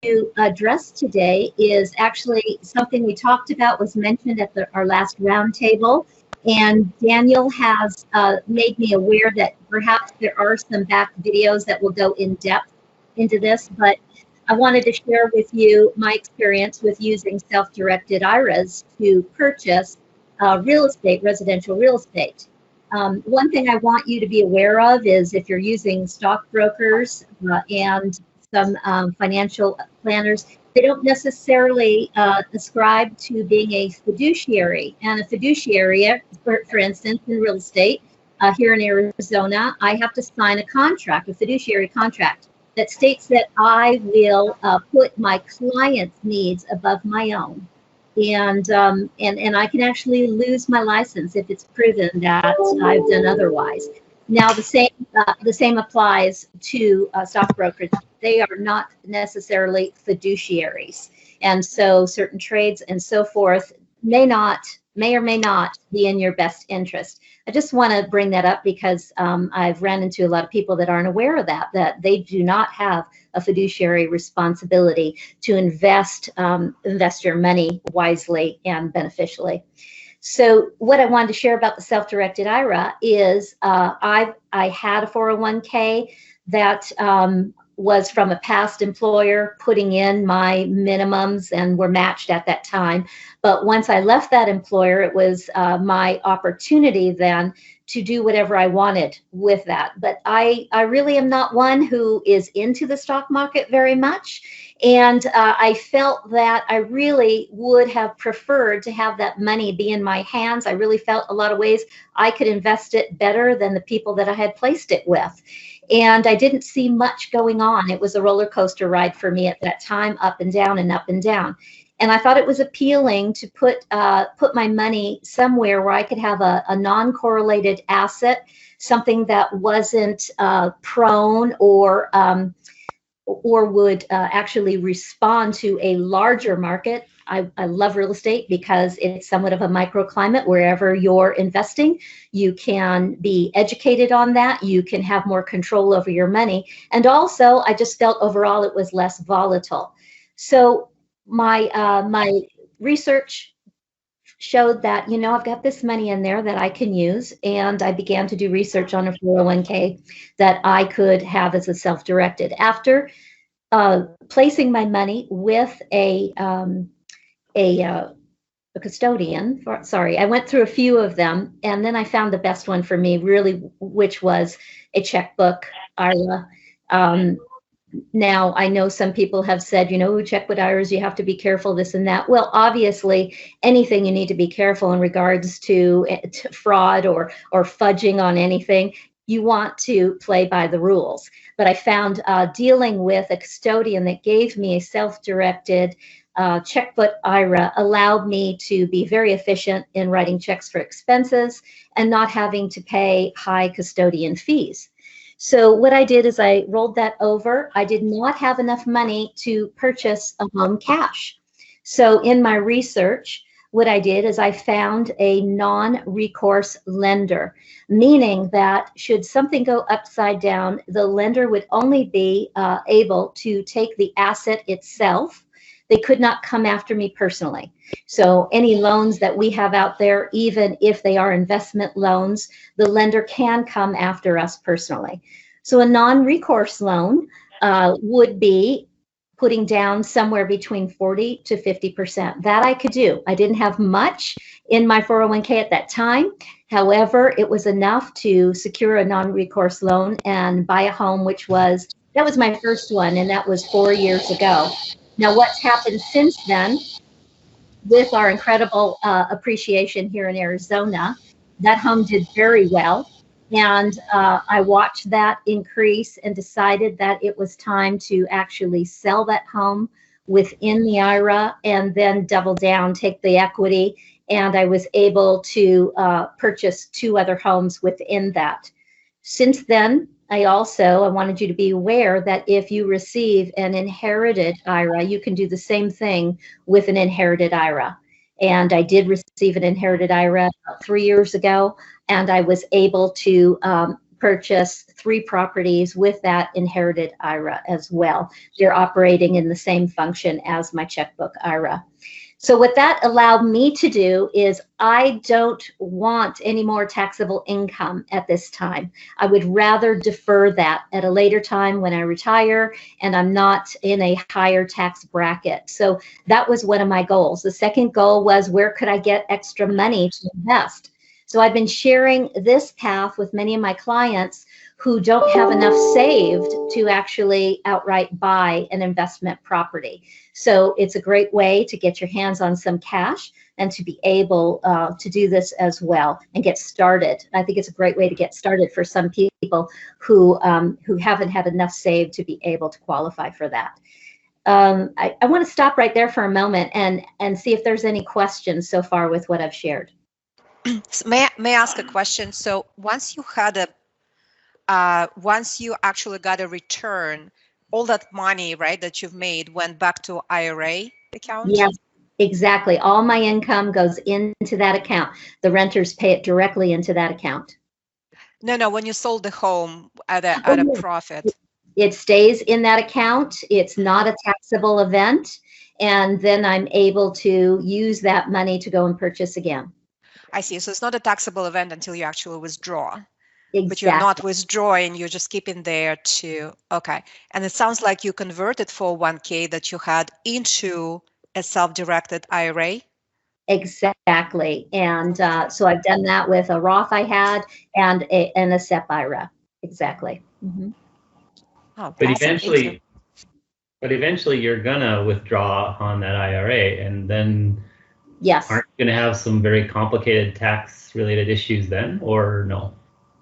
to address today is actually something we talked about, was mentioned at our last roundtable, and Daniel has made me aware that perhaps there are some back videos that will go in depth into this, but I wanted to share with you my experience with using self-directed IRAs to purchase real estate, residential real estate. One thing I want you to be aware of is if you're using stockbrokers and some financial planners, they don't necessarily ascribe to being a fiduciary. And a fiduciary, for instance, in real estate, here in Arizona, I have to sign a contract, a fiduciary contract, that states that I will put my client's needs above my own. And I can actually lose my license if it's proven that I've done otherwise. Now, the same applies to stockbrokers. They are not necessarily fiduciaries, and so certain trades and so forth may or may not be in your best interest. I just want to bring that up because I've ran into a lot of people that aren't aware of that they do not have a fiduciary responsibility to invest your money wisely and beneficially. So what I wanted to share about the self-directed IRA is I had a 401k that was from a past employer, putting in my minimums and were matched at that time. But once I left that employer, it was my opportunity then to do whatever I wanted with that. But I really am not one who is into the stock market very much. And I felt that I really would have preferred to have that money be in my hands. I really felt a lot of ways I could invest it better than the people that I had placed it with. And I didn't see much going on. It was a roller coaster ride for me at that time, up and down and up and down. And I thought it was appealing to put my money somewhere where I could have a non-correlated asset, something that wasn't prone or would actually respond to a larger market. I love real estate because it's somewhat of a microclimate. Wherever you're investing, you can be educated on that. You can have more control over your money. And also, I just felt overall it was less volatile. So my research showed that, I've got this money in there that I can use. And I began to do research on a 401k that I could have as a self-directed. After placing my money with a custodian, I went through a few of them, and then I found the best one for me, really, which was a checkbook IRA. Now, I know some people have said, checkbook IRAs, you have to be careful, this and that. Well, obviously, anything you need to be careful in regards to fraud or fudging on anything. You want to play by the rules. But I found dealing with a custodian that gave me a self-directed checkbook IRA allowed me to be very efficient in writing checks for expenses and not having to pay high custodian fees. So what I did is I rolled that over. I did not have enough money to purchase a home cash. So in my research, what I did is I found a non-recourse lender, meaning that should something go upside down, the lender would only be able to take the asset itself. They could not come after me personally. So any loans that we have out there, even if they are investment loans, the lender can come after us personally. So a non-recourse loan would be putting down somewhere between 40 to 50%. That I could do. I didn't have much in my 401k at that time. However, it was enough to secure a non-recourse loan and buy a home, that was my first one, and that was 4 years ago. Now, what's happened since then, with our incredible appreciation here in Arizona, that home did very well. And I watched that increase and decided that it was time to actually sell that home within the IRA and then double down, take the equity. And I was able to purchase 2 other homes within that. Since then, I wanted you to be aware that if you receive an inherited IRA, you can do the same thing with an inherited IRA. And I did receive an inherited IRA about 3 years ago, and I was able to purchase 3 properties with that inherited IRA as well. They're operating in the same function as my checkbook IRA. So what that allowed me to do is I don't want any more taxable income at this time. I would rather defer that at a later time when I retire and I'm not in a higher tax bracket. So that was one of my goals. The second goal was, where could I get extra money to invest? So I've been sharing this path with many of my clients who don't have enough saved to actually outright buy an investment property. So it's a great way to get your hands on some cash and to be able to do this as well and get started. I think it's a great way to get started for some people who haven't had enough saved to be able to qualify for that. I want to stop right there for a moment and see if there's any questions so far with what I've shared. May I ask a question? So once you had once you actually got a return, all that money, right, that you've made went back to IRA account? Yes, exactly. All my income goes into that account. The renters pay it directly into that account. No, when you sold the home at a profit. It stays in that account. It's not a taxable event. And then I'm able to use that money to go and purchase again. I see. So it's not a taxable event until you actually withdraw. Exactly. But you're not withdrawing, you're just keeping there to, okay. And it sounds like you converted 401k that you had into a self-directed IRA. Exactly. And so I've done that with a Roth I had and a SEP IRA. Exactly. Mm-hmm. Oh, but eventually you're gonna withdraw on that IRA, and then yes, aren't you gonna have some very complicated tax related issues then, or no?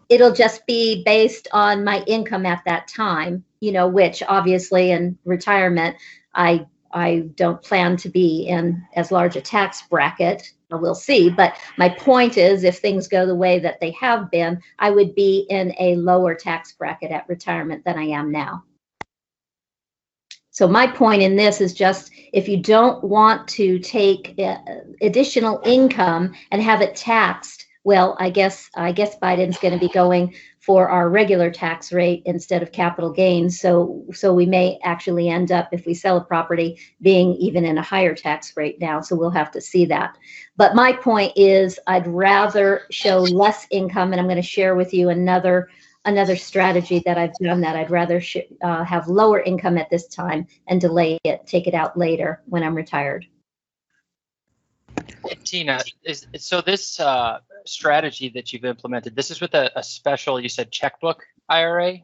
It'll just be based on my income at that time, you know, which obviously in retirement, I don't plan to be in as large a tax bracket. We'll see. But my point is, if things go the way that they have been, I would be in a lower tax bracket at retirement than I am now. So my point in this is just, if you don't want to take additional income and have it taxed, well, I guess Biden's going to be going for our regular tax rate instead of capital gains. So we may actually end up, if we sell a property, being even in a higher tax rate now. So we'll have to see that. But my point is, I'd rather show less income, and I'm going to share with you another strategy that I've done that. I'd rather have lower income at this time and delay it, take it out later when I'm retired. Tina, so this strategy that you've implemented, this is with a special, you said, checkbook IRA?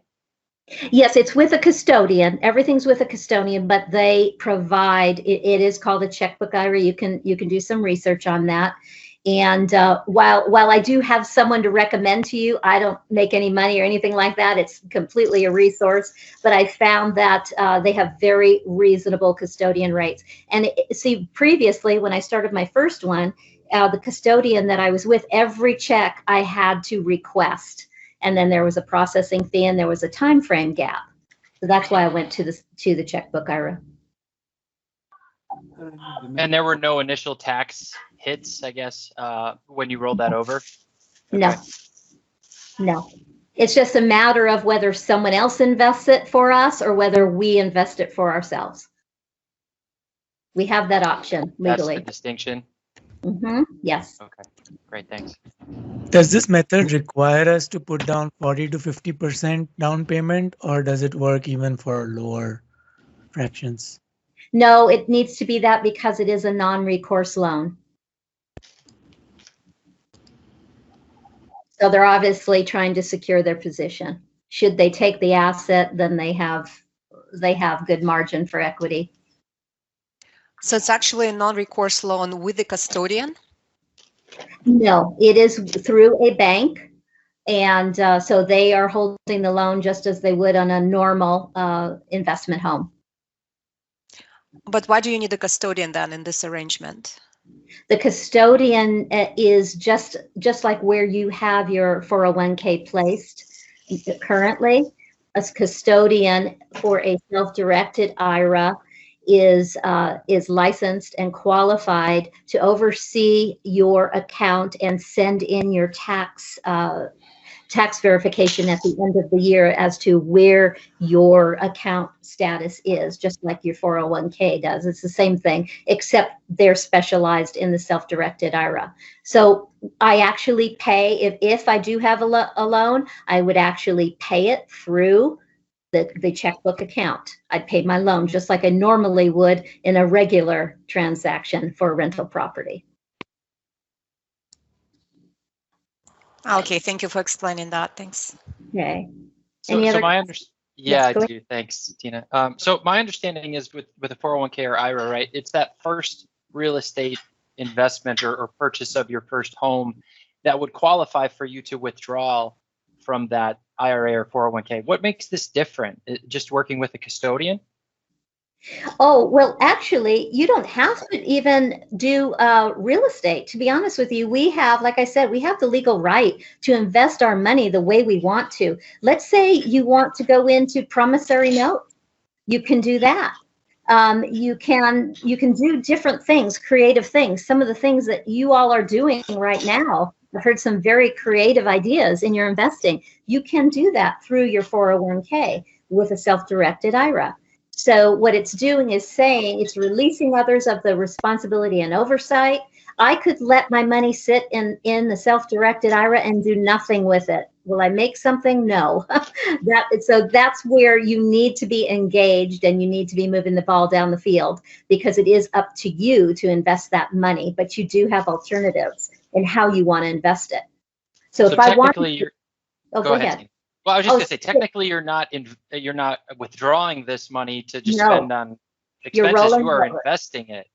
Yes, it's with a custodian. Everything's with a custodian, but they provide, it is called a checkbook IRA. You can do some research on that. And while I do have someone to recommend to you, I don't make any money or anything like that. It's completely a resource. But I found that they have very reasonable custodian rates. And see, previously, when I started my first one, the custodian that I was with, every check I had to request. And then there was a processing fee and there was a time frame gap. So that's why I went to the checkbook IRA. And there were no initial tax hits, I guess, when you rolled that over? Okay. No. It's just a matter of whether someone else invests it for us or whether we invest it for ourselves. We have that option legally. That's the distinction? Mm-hmm. Yes. Okay, great, thanks. Does this method require us to put down 40 to 50% down payment, or does it work even for lower fractions? No, it needs to be that because it is a non-recourse loan. So they're obviously trying to secure their position. Should they take the asset, then they have good margin for equity. So it's actually a non-recourse loan with the custodian? No, it is through a bank. And so they are holding the loan just as they would on a normal investment home. But why do you need a custodian then in this arrangement? The custodian is just like where you have your 401k placed currently. A custodian for a self-directed IRA is licensed and qualified to oversee your account and send in your tax tax verification at the end of the year as to where your account status is, just like your 401k does. It's the same thing, except they're specialized in the self-directed IRA. So I actually pay, if I do have a loan, I would actually pay it through the checkbook account. I'd pay my loan just like I normally would in a regular transaction for a rental property. Okay, thank you for explaining that. Thanks. Okay. So my Yes, I go do. Thanks, Tina. So my understanding is with a 401k or IRA, right? It's that first real estate investment or purchase of your first home that would qualify for you to withdraw from that IRA or 401k. What makes this different? Just working with a custodian? Oh, well, actually, you don't have to even do real estate. To be honest with you, we have, like I said, we have the legal right to invest our money the way we want to. Let's say you want to go into promissory note. You can do that. You can do different things, creative things. Some of the things that you all are doing right now, I've heard some very creative ideas in your investing. You can do that through your 401k with a self-directed IRA. So what it's doing is saying it's releasing others of the responsibility and oversight. I could let my money sit in the self-directed IRA and do nothing with it. Will I make something? No. So that's where you need to be engaged and you need to be moving the ball down the field, because it is up to you to invest that money, but you do have alternatives in how you want to invest it. So if I want to, go ahead. Well, I was just going to say, technically, you're not withdrawing this money to just spend on expenses. You are investing it.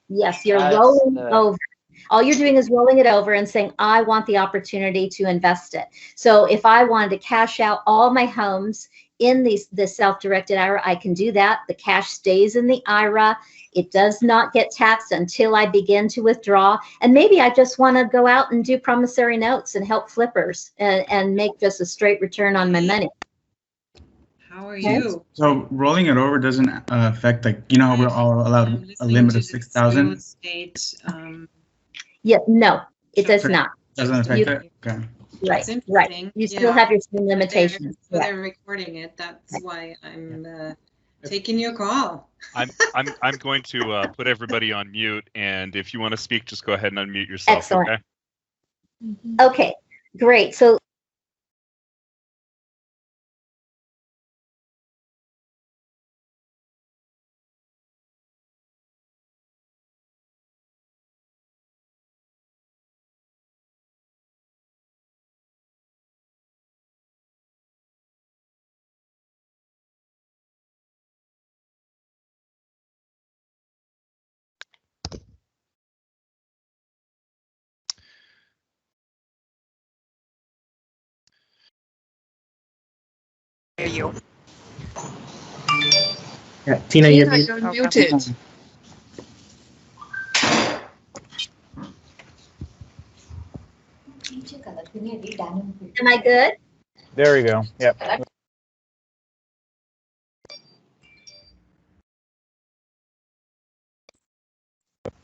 Yes, you're rolling over. All you're doing is rolling it over and saying, I want the opportunity to invest it. So if I wanted to cash out all my homes in the self-directed IRA, I can do that. The cash stays in the IRA. It does not get taxed until I begin to withdraw. And maybe I just want to go out and do promissory notes and help flippers and make just a straight return on my money. How are you? So rolling it over doesn't affect, like, you know how we're all allowed a limit of 6,000? Yeah, no, it does not. Doesn't affect it? Okay. Right. You still have your same limitations. They're recording it. That's why I'm taking your call. I'm going to put everybody on mute, and if you want to speak, just go ahead and unmute yourself. Excellent. Okay. Okay, great. So You. Yeah, Tina, you're muted. am I good? There we go. Yep.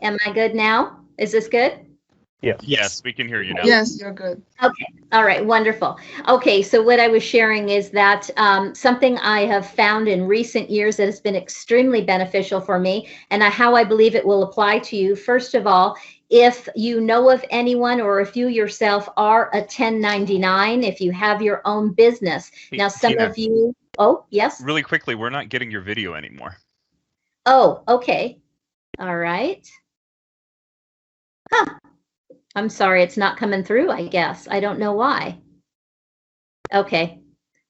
Am I good now? Is this good? Yes, we can hear you now. Yes, you're good. Okay. All right. Wonderful. Okay. So what I was sharing is that something I have found in recent years that has been extremely beneficial for me, and how I believe it will apply to you. First of all, if you know of anyone, or if you yourself are a 1099, if you have your own business. Now, some Tina, of you, oh, yes. Really quickly, we're not getting your video anymore. Oh, okay. All right. Huh. I'm sorry, it's not coming through, I guess. I don't know why. Okay.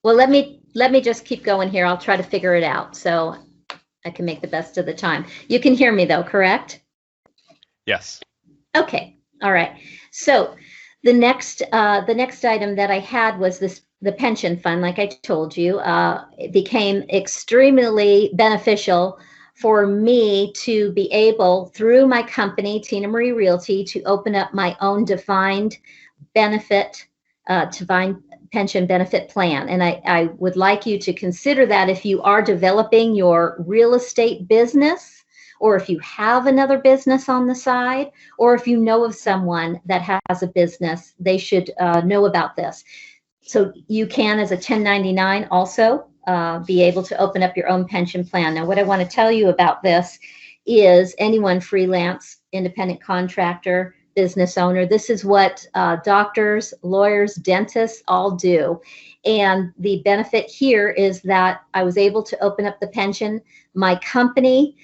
Well, let me just keep going here. I'll try to figure it out so I can make the best of the time. You can hear me though, correct? Yes. Okay. All right. So the next item that I had was the pension fund. Like I told you, it became extremely beneficial for me to be able, through my company, Tina Marie Realty, to open up my own defined benefit, defined pension benefit plan. And I would like you to consider that if you are developing your real estate business, or if you have another business on the side, or if you know of someone that has a business, they should know about this. So you can, as a 1099, also be able to open up your own pension plan. Now, what I want to tell you about this is anyone freelance, independent contractor, business owner, this is what doctors, lawyers, dentists all do. And the benefit here is that I was able to open up the pension. My company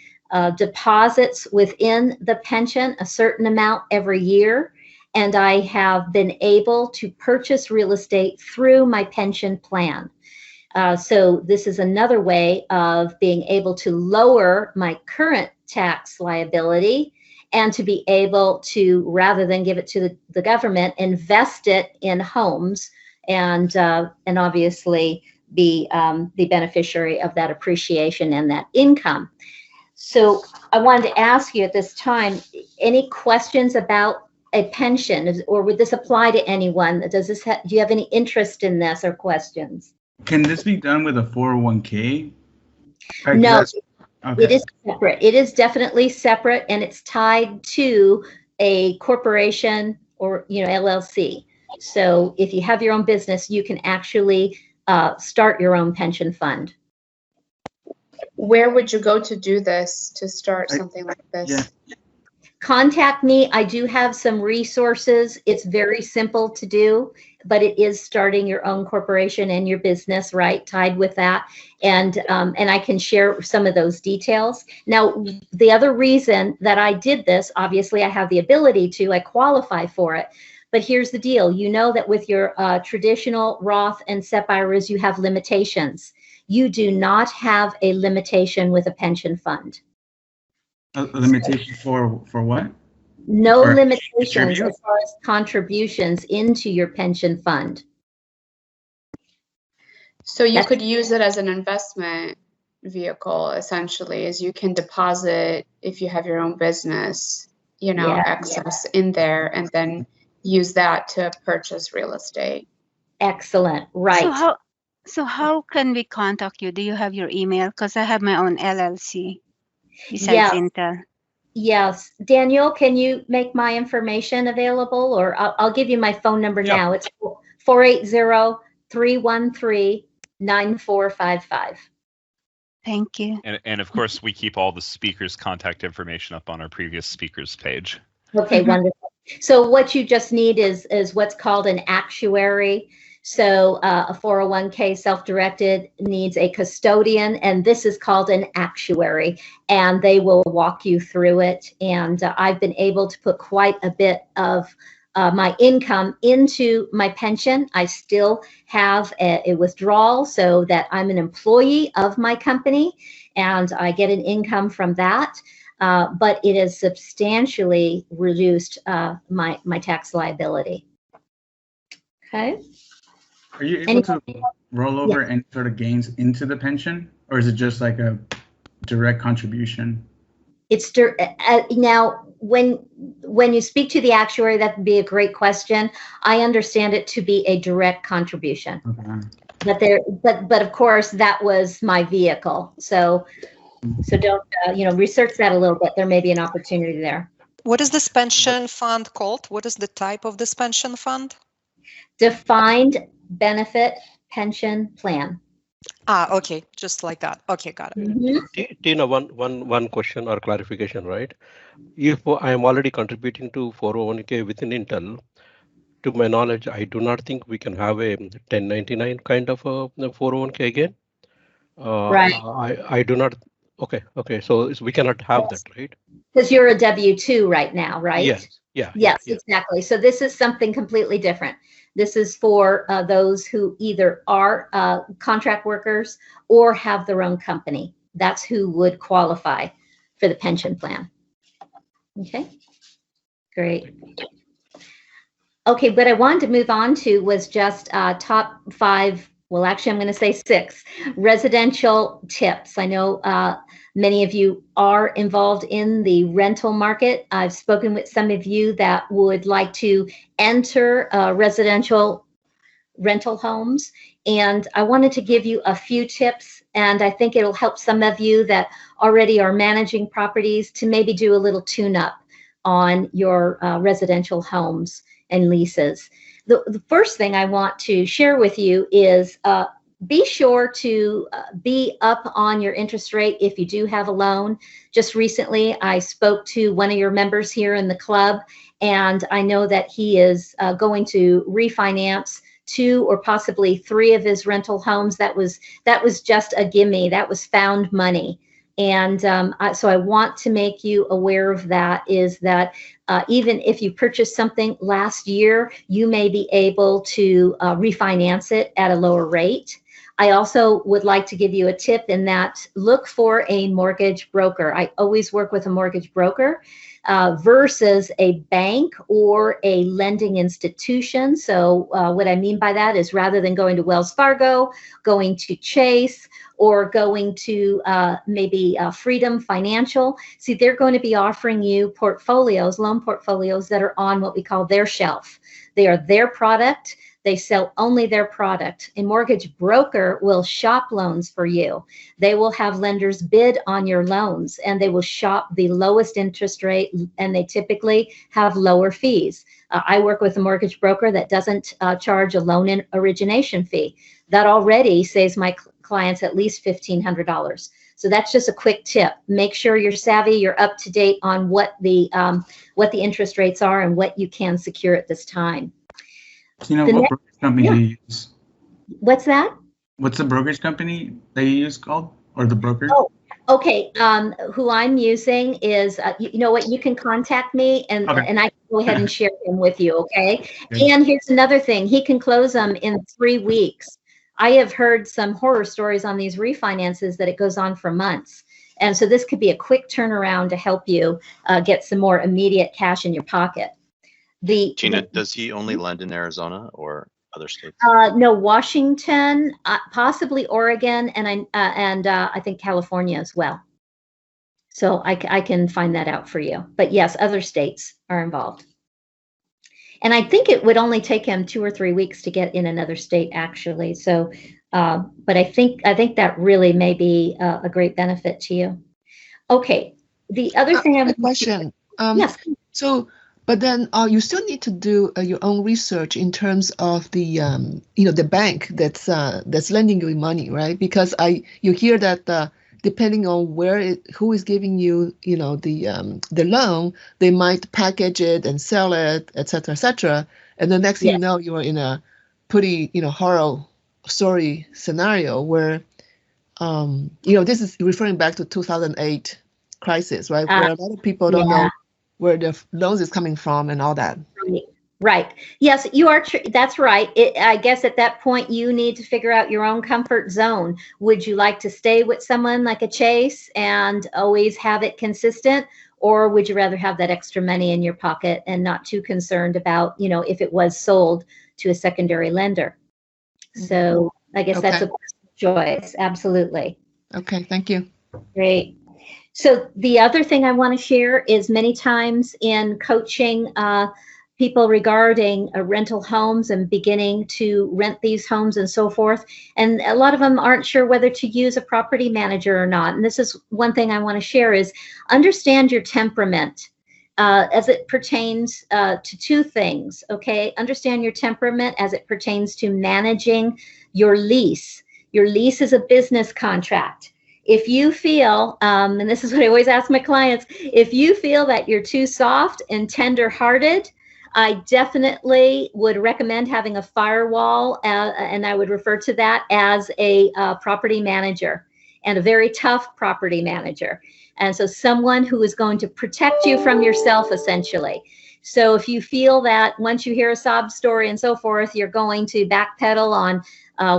deposits within the pension a certain amount every year. And I have been able to purchase real estate through my pension plan. So this is another way of being able to lower my current tax liability and to be able to, rather than give it to the government, invest it in homes and obviously be the beneficiary of that appreciation and that income. So I wanted to ask you at this time, any questions about a pension, or would this apply to anyone? Does this do you have any interest in this or questions? Can this be done with a 401k? No, okay. It is separate. It is definitely separate, and it's tied to a corporation or, you know, LLC. So if you have your own business, you can actually start your own pension fund. Where would you go to do this, to start something like this? Yeah. Contact me. I do have some resources. It's very simple to do, but it is starting your own corporation and your business, right, tied with that. And I can share some of those details. Now, the other reason that I did this, obviously I have the ability to, I qualify for it. But here's the deal. You know that with your traditional Roth and SEP IRAs, you have limitations. You do not have a limitation with a pension fund. A limitation for what? No For limitations as far as contributions into your pension fund. So you could use it as an investment vehicle, essentially, as you can deposit, if you have your own business, you know, excess in there, and then use that to purchase real estate. Excellent. Right. So how can we contact you? Do you have your email? Because I have my own LLC besides Intel. Yes. Daniel, can you make my information available? Or I'll give you my phone number now. It's 480-313-9455. Thank you. And of course, we keep all the speakers' contact information up on our previous speakers page. Okay, wonderful. So what you just need is what's called an actuary. So a 401k self-directed needs a custodian, and this is called an actuary, and they will walk you through it. And I've been able to put quite a bit of my income into my pension. I still have a withdrawal so that I'm an employee of my company, and I get an income from that. But it has substantially reduced my tax liability. Okay. Are you able to roll over any sort of gains into the pension, or is it just like a direct contribution? It's now when you speak to the actuary, that would be a great question. I understand it to be a direct contribution. Okay. But of course that was my vehicle. So don't research that a little bit. There may be an opportunity there. What is this pension fund called? What is the type of this pension fund? Defined benefit pension plan. Okay, just like that. Okay, got it. Mm-hmm. Tina, one question or clarification, right? If I am already contributing to 401k within Intel, to my knowledge, I do not think we can have a 1099 kind of a 401k again. Right. I do not. Okay. So we cannot have that, right? Because you're a W-2 right now, right? Yes. Yeah. Yes, exactly. So this is something completely different. This is for those who either are contract workers or have their own company. That's who would qualify for the pension plan. Okay, great. Okay, what I wanted to move on to was just top 5, well, actually, I'm going to say 6 residential tips. I know many of you are involved in the rental market. I've spoken with some of you that would like to enter residential rental homes. And I wanted to give you a few tips, and I think it'll help some of you that already are managing properties to maybe do a little tune-up on your residential homes and leases. the first thing I want to share with you is be sure to be up on your interest rate if you do have a loan. Just recently, I spoke to one of your members here in the club, and I know that he is going to refinance 2 or possibly 3 of his rental homes. That was just a gimme. That was found money. And so I want to make you aware of that, is that even if you purchased something last year, you may be able to refinance it at a lower rate. I also would like to give you a tip in that look for a mortgage broker. I always work with a mortgage broker versus a bank or a lending institution. So what I mean by that is, rather than going to Wells Fargo, going to Chase, or going to maybe Freedom Financial, see, they're going to be offering you portfolios, loan portfolios that are on what we call their shelf. They are their product. They sell only their product. A mortgage broker will shop loans for you. They will have lenders bid on your loans, and they will shop the lowest interest rate, and they typically have lower fees. I work with a mortgage broker that doesn't charge a loan origination fee. That already saves my clients at least $1,500. So that's just a quick tip. Make sure you're savvy, you're up to date on what the interest rates are and what you can secure at this time. Tina, what brokerage company do you use? What's that? What's the brokerage company that you use called, or the broker? Oh, okay. Who I'm using is, you know what, you can contact me, and and I can go ahead and share him with you, okay? And here's another thing. He can close them in 3 weeks. I have heard some horror stories on these refinances that it goes on for months. And so this could be a quick turnaround to help you get some more immediate cash in your pocket. Tina, does he only lend in Arizona or other states? No, Washington, possibly Oregon, and I think California as well. So I can find that out for you. But yes, other states are involved. And I think it would only take him 2 or 3 weeks to get in another state, actually. So, but I think that really may be a great benefit to you. Okay, the other thing I have a question. Yes. So. But then you still need to do your own research in terms of the the bank that's lending you money, right? Because you hear that depending on who is giving you the loan, they might package it and sell it, et cetera, and the next thing you know, you are in a pretty horror story scenario where this is referring back to 2008 crisis, right? Where a lot of people don't know where the loans is coming from and all that. Right. Yes, you are. That's right. I guess at that point, you need to figure out your own comfort zone. Would you like to stay with someone like a Chase and always have it consistent? Or would you rather have that extra money in your pocket and not too concerned about, if it was sold to a secondary lender? So I guess that's a choice. Absolutely. Okay. Thank you. Great. So the other thing I want to share is, many times in coaching people regarding rental homes and beginning to rent these homes and so forth, and a lot of them aren't sure whether to use a property manager or not. And this is one thing I want to share, is understand your temperament as it pertains to 2 things, okay? Understand your temperament as it pertains to managing your lease. Your lease is a business contract. If you feel, and this is what I always ask my clients, if you feel that you're too soft and tender-hearted, I definitely would recommend having a firewall, and I would refer to that as a property manager, and a very tough property manager. And so someone who is going to protect you from yourself, essentially. So if you feel that once you hear a sob story and so forth, you're going to backpedal on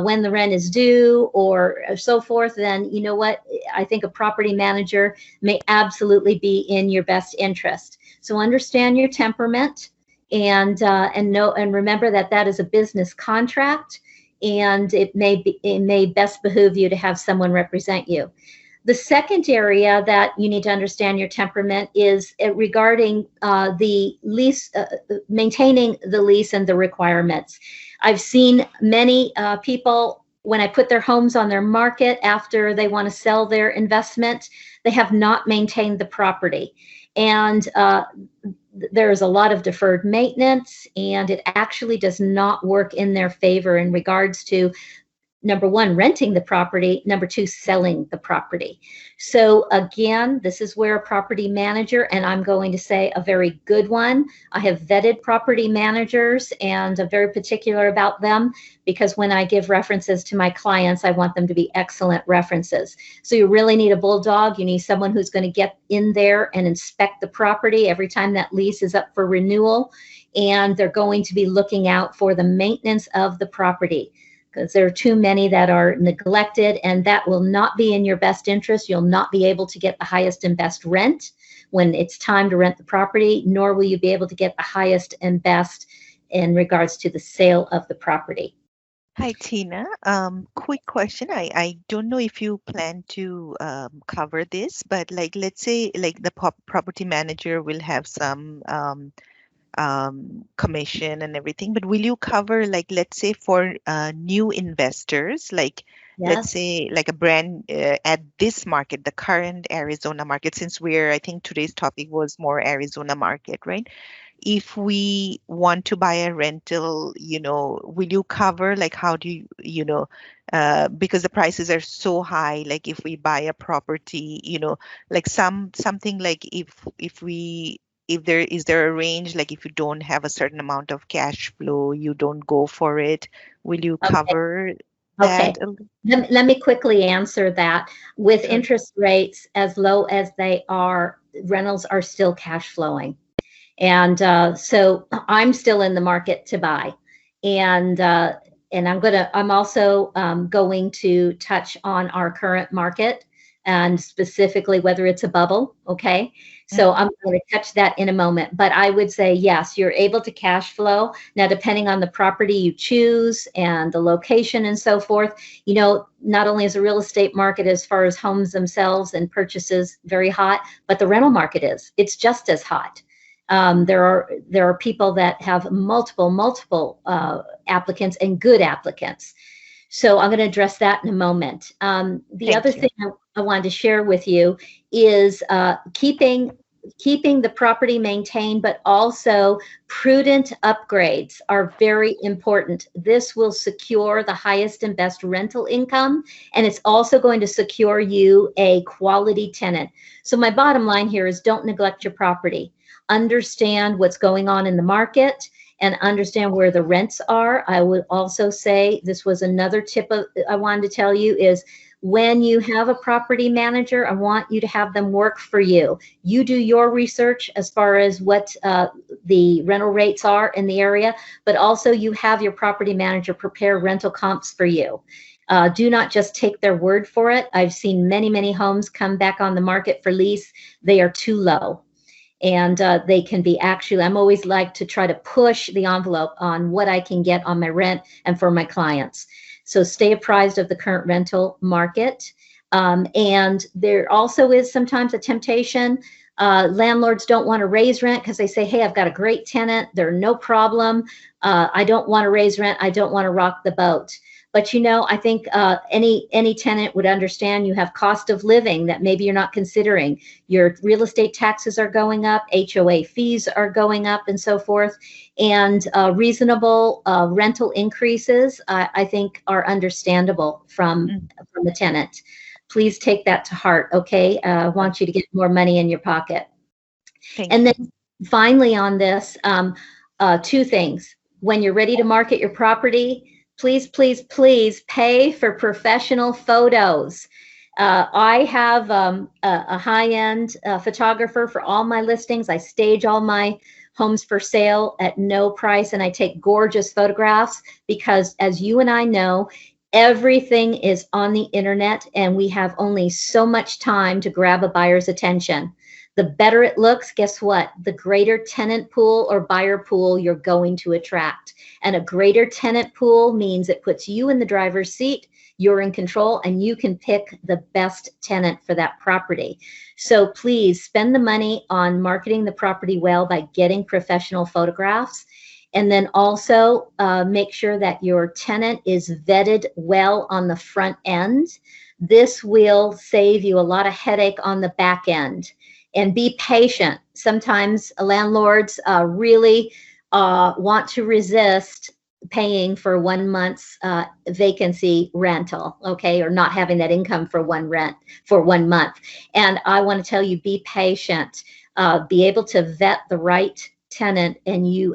when the rent is due or so forth, then you know what? I think a property manager may absolutely be in your best interest. So understand your temperament, and remember that is a business contract, and it may best behoove you to have someone represent you. The second area that you need to understand your temperament is regarding the lease, maintaining the lease and the requirements. I've seen many people, when I put their homes on their market after they want to sell their investment, they have not maintained the property. And there's a lot of deferred maintenance, and it actually does not work in their favor in regards to, number one, renting the property, number two, selling the property. So again, this is where a property manager, and I'm going to say a very good one. I have vetted property managers and I'm very particular about them, because when I give references to my clients, I want them to be excellent references. So you really need a bulldog. You need someone who's going to get in there and inspect the property every time that lease is up for renewal. And they're going to be looking out for the maintenance of the property, because there are too many that are neglected, and that will not be in your best interest. You'll not be able to get the highest and best rent when it's time to rent the property, nor will you be able to get the highest and best in regards to the sale of the property. Hi, Tina. Quick question. I don't know if you plan to cover this, but like, let's say like the property manager will have some commission and everything, but will you cover, like, let's say for new investors, like, let's say like a brand at this market, the current Arizona market, since I think today's topic was more Arizona market, right? If we want to buy a rental, will you cover, like, how do you, because the prices are so high, like if we buy a property, like something like if there a range, like if you don't have a certain amount of cash flow, you don't go for it, will you cover that? Let me quickly answer that. With interest rates as low as they are, rentals are still cash flowing. And so I'm still in the market to buy. And I'm also going to touch on our current market, and specifically whether it's a bubble. Okay. So I'm going to touch that in a moment, but I would say, yes, you're able to cash flow. Now, depending on the property you choose and the location and so forth, not only is the real estate market as far as homes themselves and purchases very hot, but the rental market it's just as hot. There are people that have multiple applicants, and good applicants. So I'm going to address that in a moment. The other thing I wanted to share with you is keeping the property maintained, but also prudent upgrades are very important. This will secure the highest and best rental income, and it's also going to secure you a quality tenant. So my bottom line here is, don't neglect your property. Understand what's going on in the market and understand where the rents are. I would also say, this was another tip I wanted to tell you, is when you have a property manager, I want you to have them work for you. You do your research as far as what the rental rates are in the area, but also you have your property manager prepare rental comps for you. Do not just take their word for it. I've seen many homes come back on the market for lease. They are too low. And they can be I'm always like to try to push the envelope on what I can get on my rent and for my clients. So stay apprised of the current rental market. And there also is sometimes a temptation. Landlords don't want to raise rent because they say, hey, I've got a great tenant. They're no problem. I don't want to raise rent. I don't want to rock the boat. But I think any tenant would understand you have cost of living that maybe you're not considering. Your real estate taxes are going up, HOA fees are going up, and so forth. And reasonable rental increases, I think, are understandable from the tenant. Please take that to heart, okay? I want you to get more money in your pocket. And then finally on this, two things. When you're ready to market your property, please pay for professional photos. I have a high-end photographer for all my listings. I stage all my homes for sale at no price, and I take gorgeous photographs because, as you and I know, everything is on the internet, and we have only so much time to grab a buyer's attention. The better it looks, guess what? The greater tenant pool or buyer pool you're going to attract. And a greater tenant pool means it puts you in the driver's seat, you're in control, and you can pick the best tenant for that property. So please spend the money on marketing the property well by getting professional photographs. And then also make sure that your tenant is vetted well on the front end. This will save you a lot of headache on the back end. and be patient. Sometimes landlords really want to resist paying for 1 month's vacancy rental, okay, or not having that income for 1 month. And I want to tell you, be patient, be able to vet the right tenant. And you,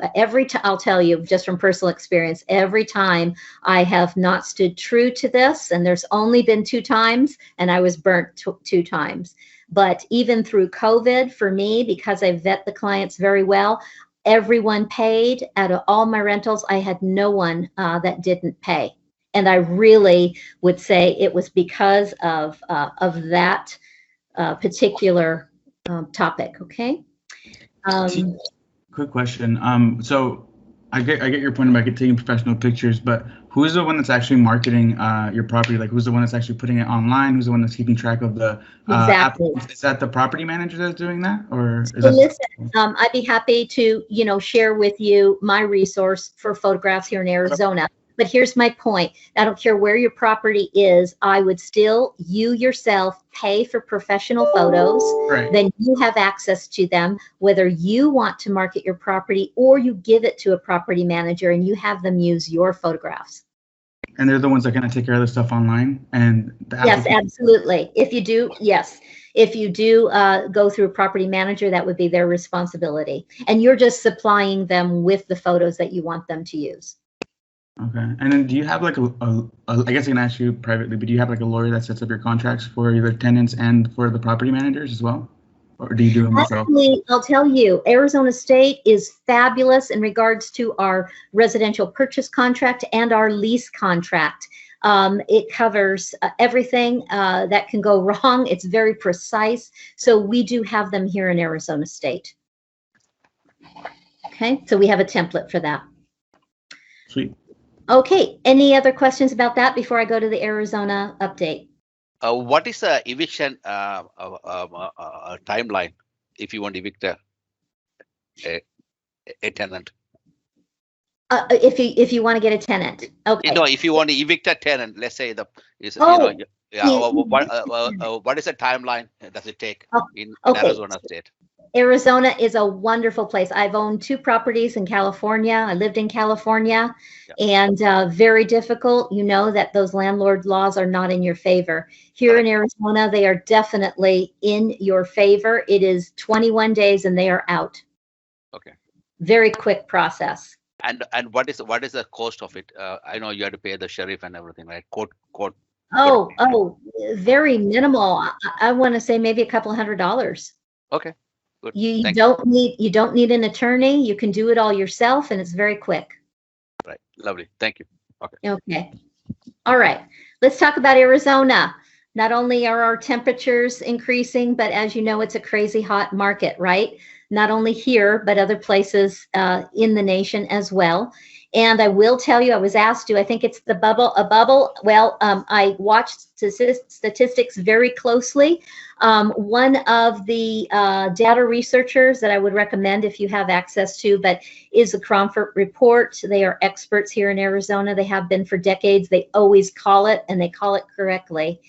I'll tell you just from personal experience, every time I have not stood true to this, and there's only been 2 times, and I was burnt 2 times. But even through COVID, for me, because I vet the clients very well, everyone paid. Out of all my rentals, I had no one that didn't pay. And I really would say it was because of that particular topic, okay? Quick question. So I get your point about taking professional pictures, but who's the one that's actually marketing your property? Like, who's the one that's actually putting it online? Who's the one that's keeping track of the exactly? Is that the property manager that's doing that, or is so listen, I'd be happy to share with you my resource for photographs here in Arizona. But here's my point. I don't care where your property is. I would still, you yourself, pay for professional photos. Right. Then you have access to them, whether you want to market your property or you give it to a property manager and you have them use your photographs. And they're the ones that are going to take care of the stuff online? And yes, absolutely. If you do, yes. If you do go through a property manager, that would be their responsibility. And you're just supplying them with the photos that you want them to use. Okay. And then do you have like I guess I can ask you privately, but do you have like a lawyer that sets up your contracts for either tenants and for the property managers as well? Or do you do them yourself? Actually, I'll tell you, Arizona State is fabulous in regards to our residential purchase contract and our lease contract. It covers everything that can go wrong. It's very precise. So we do have them here in Arizona State. Okay, so we have a template for that. Sweet. Okay, any other questions about that before I go to the Arizona update? What is the eviction timeline if you want to evict a tenant? If you want to get a tenant, okay. If you want to evict a tenant, let's say what is the timeline does it take in Arizona State? Arizona is a wonderful place. I've owned 2 properties in California. I lived in California, and very difficult. You know that those landlord laws are not in your favor. Here in Arizona, they are definitely in your favor. It is 21 days and they are out. Okay. Very quick process. And what is the cost of it? I know you have to pay the sheriff and everything, right? Court. Oh, very minimal. I want to say maybe a couple $100. Okay. Good. You don't need an attorney. You can do it all yourself, and it's very quick. Right. Lovely. Thank you. Okay. Okay. All right. Let's talk about Arizona. Not only are our temperatures increasing, but as you know, it's a crazy hot market, right? Not only here, but other places in the nation as well. And I will tell you, I was asked to, I think it's a bubble. Well, I watched statistics very closely. One of the data researchers that I would recommend if you have access to, but is the Cromford Report. They are experts here in Arizona. They have been for decades. They always call it, and they call it correctly.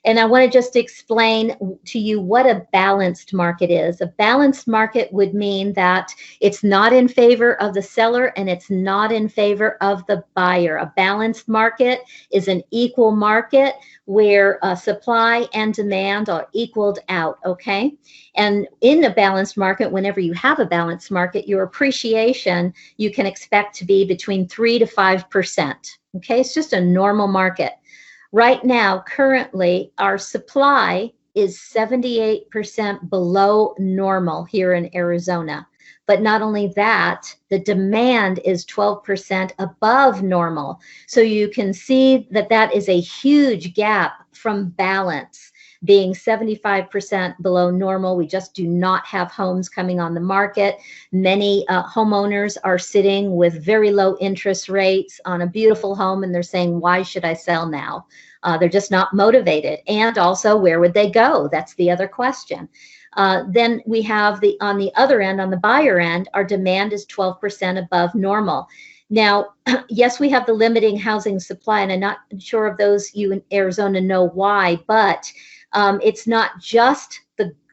And I want to just explain to you what a balanced market is. A balanced market would mean that it's not in favor of the seller and it's not in favor of the buyer. A balanced market is an equal market where supply and demand are equaled out, okay? And in a balanced market, whenever you have a balanced market, your appreciation you can expect to be between 3 to 5%, okay? It's just a normal market. Right now, currently, our supply is 78% below normal here in Arizona. But not only that, the demand is 12% above normal. So you can see that that is a huge gap from balance, being 75% below normal. We just do not have homes coming on the market. Many homeowners are sitting with very low interest rates on a beautiful home, and they're saying, why should I sell now? They're just not motivated. And also, where would they go? That's the other question. Then we have on the other end, on the buyer end, our demand is 12% above normal. Now, yes, we have the limiting housing supply, and I'm not sure if those you in Arizona know why, but it's not just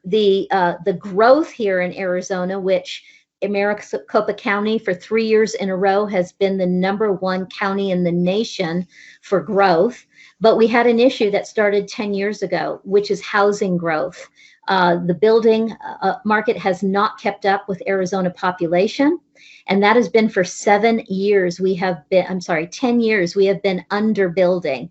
the growth here in Arizona, which Maricopa County for 3 years in a row has been the #1 county in the nation for growth. But we had an issue that started 10 years ago, which is housing growth. The building market has not kept up with Arizona population. And that has been for 7 years. 10 years, we have been underbuilding.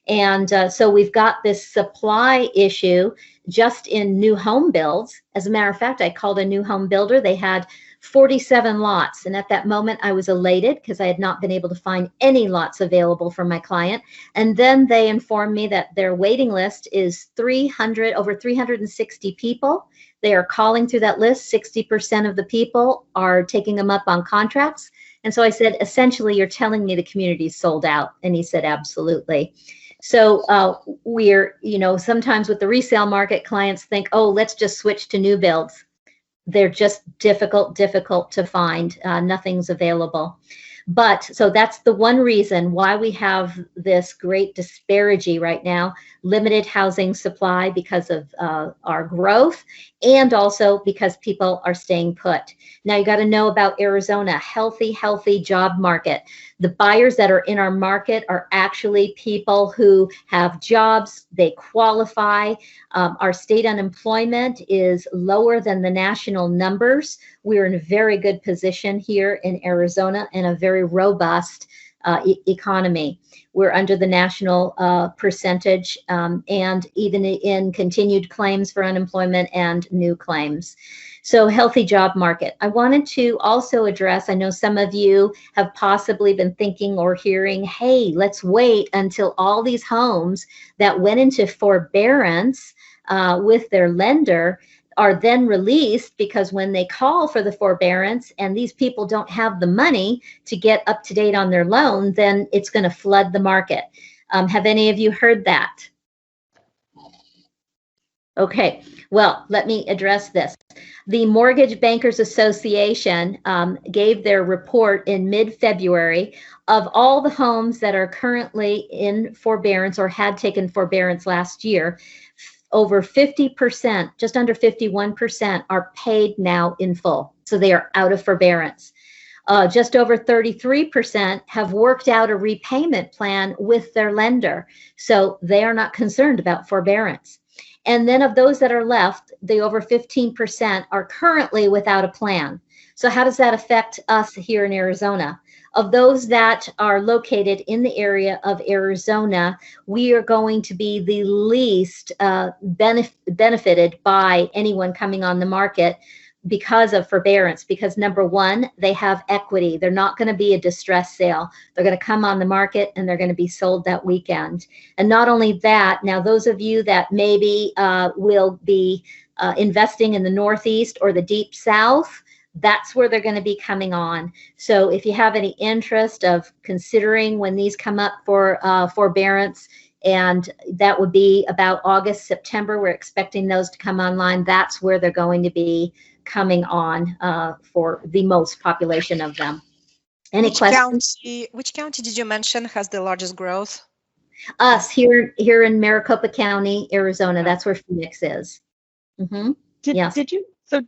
And so we've got this supply issue just in new home builds. As a matter of fact, I called a new home builder. They had 47 lots. And at that moment, I was elated because I had not been able to find any lots available for my client. And then they informed me that their waiting list is over 360 people. They are calling through that list. 60% of the people are taking them up on contracts. And so I said, essentially, you're telling me the community's sold out. And he said, absolutely. So we're, sometimes with the resale market, clients think, oh, let's just switch to new builds. They're just difficult to find. Nothing's available. But so that's the one reason why we have this great disparity right now, limited housing supply because of our growth, and also because people are staying put. Now you got to know about Arizona, healthy job market. The buyers that are in our market are actually people who have jobs, they qualify. Our state unemployment is lower than the national numbers. We're in a very good position here in Arizona and a very robust economy. We're under the national percentage and even in continued claims for unemployment and new claims. So healthy job market. I wanted to also address, I know some of you have possibly been thinking or hearing, hey, let's wait until all these homes that went into forbearance with their lender are then released, because when they call for the forbearance and these people don't have the money to get up to date on their loan, then it's going to flood the market. Have any of you heard that? Okay, well, let me address this. The Mortgage Bankers Association gave their report in mid-February of all the homes that are currently in forbearance or had taken forbearance last year. Over 50%, just under 51% are paid now in full. So they are out of forbearance. Just over 33% have worked out a repayment plan with their lender. So they are not concerned about forbearance. And then of those that are left, the over 15% are currently without a plan. So how does that affect us here in Arizona? Of those that are located in the area of Arizona, we are going to be the least benefited by anyone coming on the market because of forbearance, because number one, they have equity. They're not going to be a distress sale. They're going to come on the market and they're going to be sold that weekend. And not only that, now those of you that maybe will be investing in the Northeast or the Deep South, that's where they're going to be coming on. So if you have any interest of considering when these come up for forbearance, and that would be about August, September, we're expecting those to come online. That's where they're going to be coming on for the most population of them. Any questions? Which county did you mention has the largest growth? Us here in Maricopa County, Arizona. That's where Phoenix is. Mm-hmm. Did you? So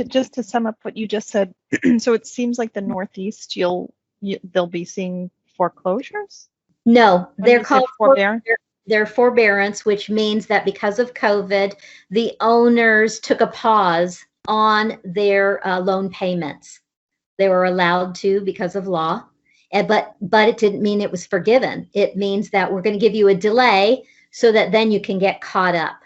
just to sum up what you just said, so it seems like the Northeast, they'll be seeing foreclosures? No, they're called forbearance. They're forbearance, which means that because of COVID, the owners took a pause on their loan payments. They were allowed to because of law, but it didn't mean it was forgiven. It means that we're going to give you a delay so that then you can get caught up.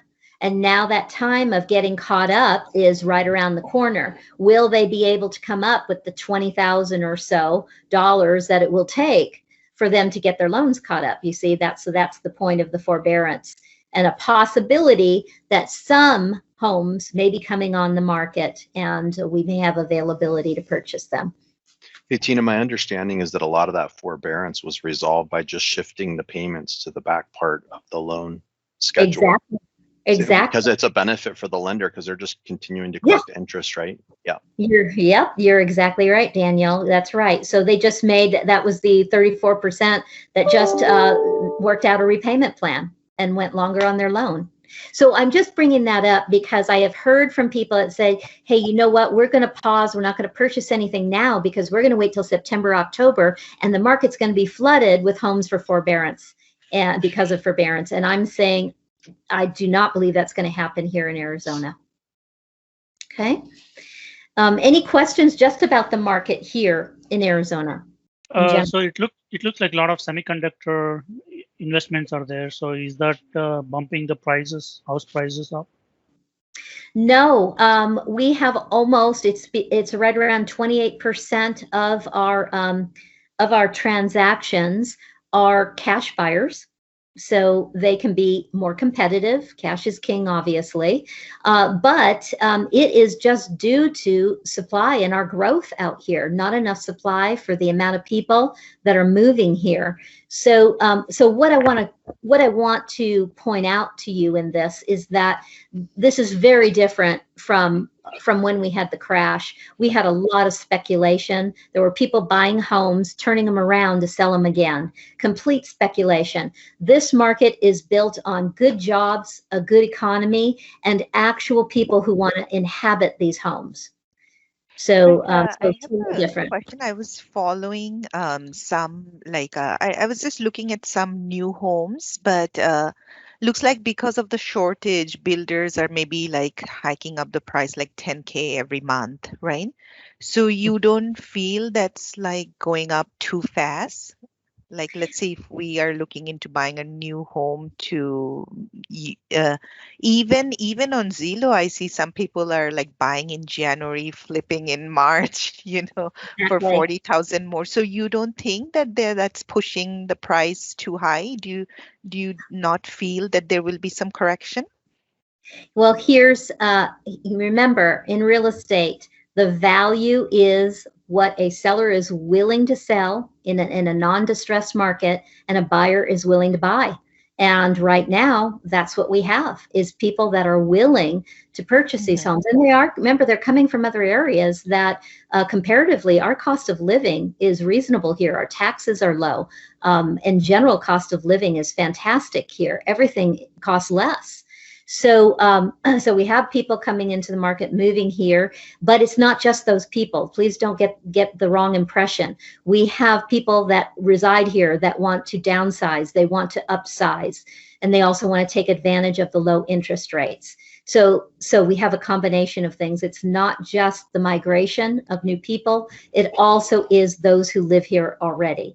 And now that time of getting caught up is right around the corner. Will they be able to come up with the $20,000 or so that it will take for them to get their loans caught up? You see, that's the point of the forbearance, and a possibility that some homes may be coming on the market and we may have availability to purchase them. Hey, Tina, my understanding is that a lot of that forbearance was resolved by just shifting the payments to the back part of the loan schedule. Exactly. Because it's a benefit for the lender because they're just continuing to collect interest, right? Yeah. You're exactly right, Danielle. That's right. So they just that was the 34% that just worked out a repayment plan and went longer on their loan. So I'm just bringing that up because I have heard from people that say, hey, you know what, we're going to pause. We're not going to purchase anything now because we're going to wait till September, October, and the market's going to be flooded with homes for forbearance and because of forbearance. And I'm saying, I do not believe that's going to happen here in Arizona. Okay. Any questions just about the market here in Arizona? So it looks like a lot of semiconductor investments are there. So is that bumping the prices, house prices up? No, we have almost, it's right around 28% of our transactions are cash buyers. So they can be more competitive. Cash is king, obviously, but it is just due to supply and our growth out here. Not enough supply for the amount of people that are moving here. So, what I want to point out to you in this is that this is very different from when we had the crash. We had a lot of speculation. There were people buying homes, turning them around to sell them again. Complete speculation. This market is built on good jobs, a good economy, and actual people who want to inhabit these homes. So, I have totally a different. question. I was following some I was just looking at some new homes, but looks like because of the shortage, builders are maybe like hiking up the price like 10K every month, right? So you don't feel that's like going up too fast? Like, let's say if we are looking into buying a new home to even on Zillow, I see some people are like buying in January, flipping in March, for Exactly. 40,000 more. So you don't think that that's pushing the price too high? Do you not feel that there will be some correction? Well, here's, remember, in real estate, the value is what a seller is willing to sell in a non-distressed market and a buyer is willing to buy. And right now, that's what we have, is people that are willing to purchase these homes. And they are, remember, they're coming from other areas that comparatively, our cost of living is reasonable here. Our taxes are low. And general cost of living is fantastic here. Everything costs less. So, so we have people coming into the market, moving here, but it's not just those people. Please don't get the wrong impression. We have people that reside here that want to downsize, they want to upsize, and they also want to take advantage of the low interest rates. So we have a combination of things. It's not just the migration of new people. It also is those who live here already.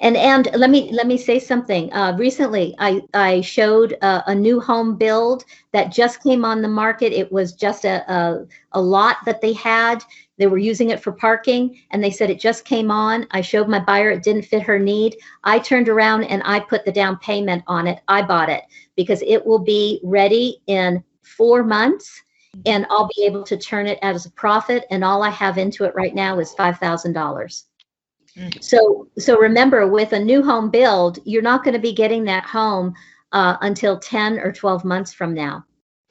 And let me say something. Recently, I showed a new home build that just came on the market. It was just a lot that they had. They were using it for parking, and they said it just came on. I showed my buyer it didn't fit her need. I turned around and I put the down payment on it. I bought it because it will be ready in 4 months, and I'll be able to turn it as a profit. And all I have into it right now is $5,000. So remember, with a new home build, you're not going to be getting that home until 10 or 12 months from now.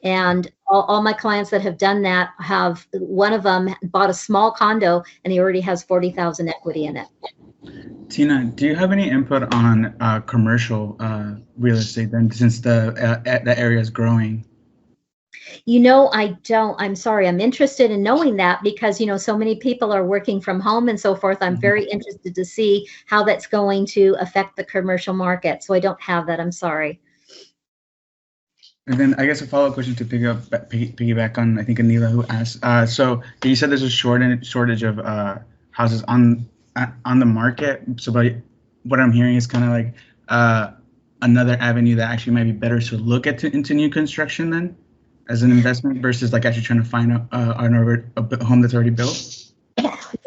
And all my clients that have done that have, one of them bought a small condo and he already has 40,000 equity in it. Tina, do you have any input on commercial real estate then, since the area is growing? I don't. I'm sorry. I'm interested in knowing that because, so many people are working from home and so forth. I'm very interested to see how that's going to affect the commercial market. So I don't have that. I'm sorry. And then I guess a follow-up question to piggyback on, I think, Anila, who asked. So you said there's a shortage of houses on the market. So what I'm hearing is kind of like another avenue that actually might be better to look into new construction then, as an investment versus like actually trying to find a home that's already built?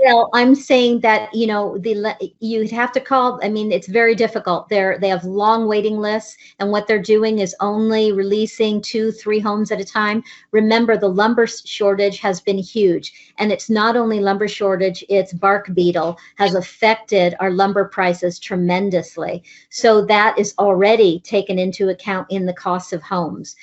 Well, I'm saying that, you'd have to call, it's very difficult. They have long waiting lists, and what they're doing is only releasing 2-3 homes at a time. Remember, the lumber shortage has been huge, and it's not only lumber shortage, it's bark beetle has affected our lumber prices tremendously. So that is already taken into account in the cost of homes.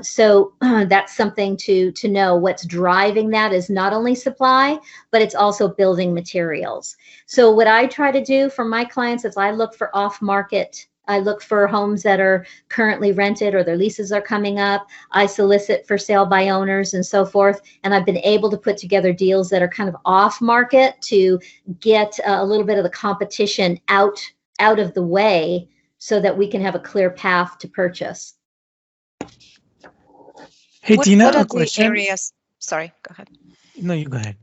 So that's something to know. What's driving that is not only supply, but it's also building materials. So what I try to do for my clients is I look for off-market I look for homes that are currently rented or their leases are coming up. I solicit for sale by owners and so forth. And I've been able to put together deals that are kind of off market to get a little bit of the competition out of the way so that we can have a clear path to purchase. Hey, Tina, what are a question. The areas? Sorry, go ahead. No, you go ahead.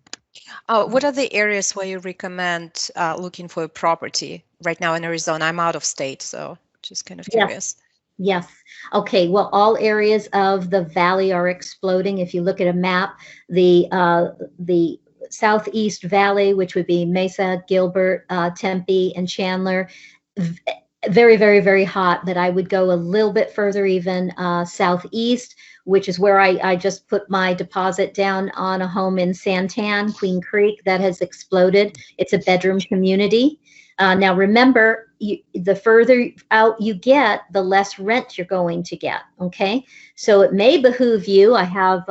What are the areas where you recommend looking for a property right now in Arizona? I'm out of state, so just kind of curious. Yes. Okay. Well, all areas of the valley are exploding. If you look at a map, the Southeast Valley, which would be Mesa, Gilbert, Tempe, and Chandler, very, very, very hot. But I would go a little bit further, even southeast, which is where I just put my deposit down on a home in Santan, Queen Creek, that has exploded. It's a bedroom community. Now, remember, the further out you get, the less rent you're going to get. Okay, so it may behoove you. I have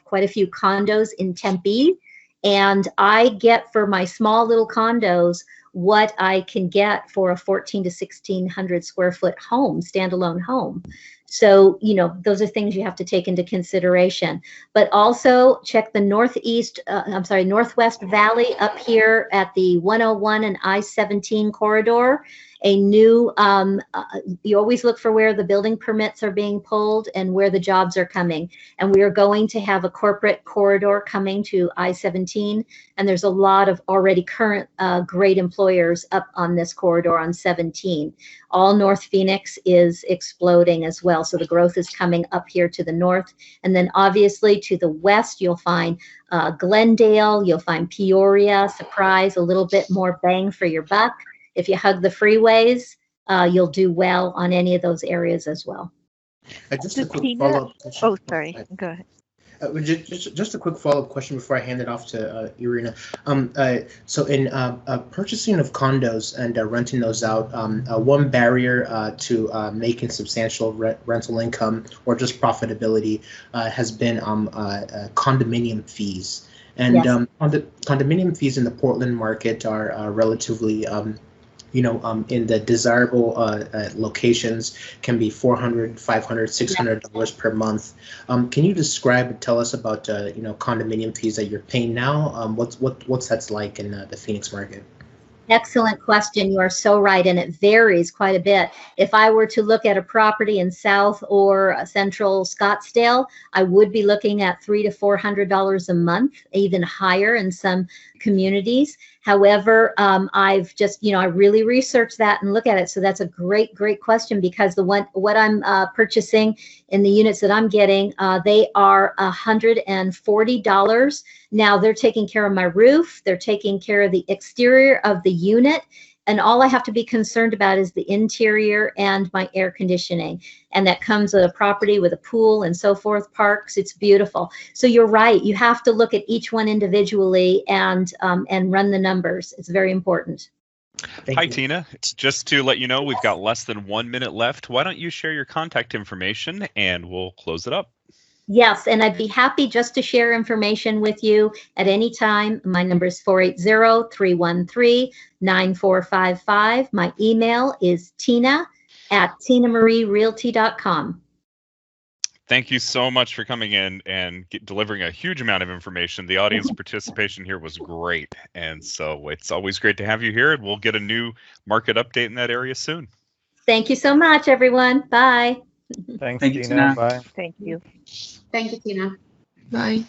quite a few condos in Tempe, and I get for my small little condos what I can get for a 1,400 to 1,600 square foot home, standalone home. So, you know, those are things you have to take into consideration. But also check the Northwest Valley up here at the 101 and I-17 corridor. A new, you always look for where the building permits are being pulled and where the jobs are coming. And we are going to have a corporate corridor coming to I-17. And there's a lot of already current great employers up on this corridor on 17. All North Phoenix is exploding as well. So the growth is coming up here to the north. And then obviously to the west, you'll find Glendale, you'll find Peoria, Surprise, a little bit more bang for your buck. If you hug the freeways, you'll do well on any of those areas as well. Just a quick follow-up question. Oh, sorry. Go ahead. Just a quick follow-up question before I hand it off to Irina. So in purchasing of condos and renting those out, one barrier to making substantial rental income or just profitability has been condominium fees. And yes. On the condominium fees in the Portland market are relatively in the desirable locations can be $400, $500, $600 per month. Can you describe and tell us about condominium fees that you're paying now? What's that's like in the Phoenix market? Excellent question. You are so right, and it varies quite a bit. If I were to look at a property in South or Central Scottsdale, I would be looking at $300 to $400 a month, even higher in some communities. However, I've just, I really researched that and look at it. So that's a great, great question, because what I'm purchasing in the units that I'm getting, they are $140. Now they're taking care of my roof. They're taking care of the exterior of the unit. And all I have to be concerned about is the interior and my air conditioning. And that comes with a property with a pool and so forth, parks. It's beautiful. So you're right. You have to look at each one individually and run the numbers. It's very important. Hi, Tina. Just to let you know, we've got less than 1 minute left. Why don't you share your contact information and we'll close it up. Yes, and I'd be happy just to share information with you at any time. My number is 480-313-9455. My email is tina@tinamarierealty.com. Thank you so much for coming in and delivering a huge amount of information. The audience participation here was great. And so it's always great to have you here, and we'll get a new market update in that area soon. Thank you so much, everyone. Bye. Thanks, Thank you, Tina. Bye. Thank you. Thank you, Tina. Bye.